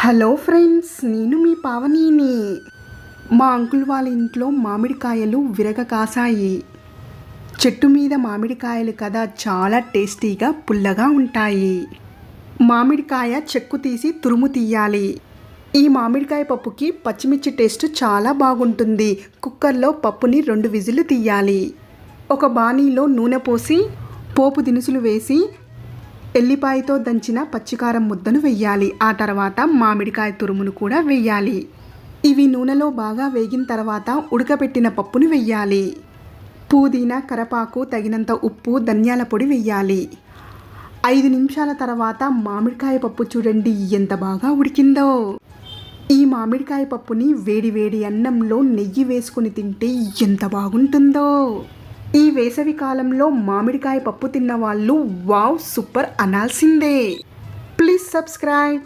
Hello friends, నేను మీ పావనిని. మా uncle వాళ్ళ ఇంట్లో మామిడికాయలు విరగ కాసాయి. చెట్టు మీద మామిడికాయలు కదా, చాలా టేస్టీగా పుల్లగా ఉంటాయి. మామిడికాయ చెక్కు తీసి తురుము తీయాలి. ఈ మామిడికాయ పప్పుకి పచ్చిమిర్చి టేస్ట్ చాలా బాగుంటుంది. కుక్కర్లో పప్పుని 2 విజిల్లు తీయాలి. ఒక బాణీలో నూనె పోసి పోపు దినుసులు వేసి ఎల్లిపాయతో దంచిన పచ్చికారం ముద్దను వెయ్యాలి. ఆ తర్వాత మామిడికాయ తురుమును కూడా వెయ్యాలి. ఇవి నూనెలో బాగా వేగిన తర్వాత ఉడకబెట్టిన పప్పును వెయ్యాలి. పుదీనా, కరపాకు, తగినంత ఉప్పు, ధనియాల పొడి వెయ్యాలి. 5 నిమిషాల తర్వాత మామిడికాయ పప్పు చూడండి ఎంత బాగా ఉడికిందో. ఈ మామిడికాయ పప్పుని వేడి వేడి అన్నంలో నెయ్యి వేసుకుని తింటే ఎంత బాగుంటుందో. ఈ వేసవి కాలంలో మామిడికాయ పప్పు తిన్న వాళ్ళు వావ్ సూపర్ అనాల్సిందే. Please subscribe.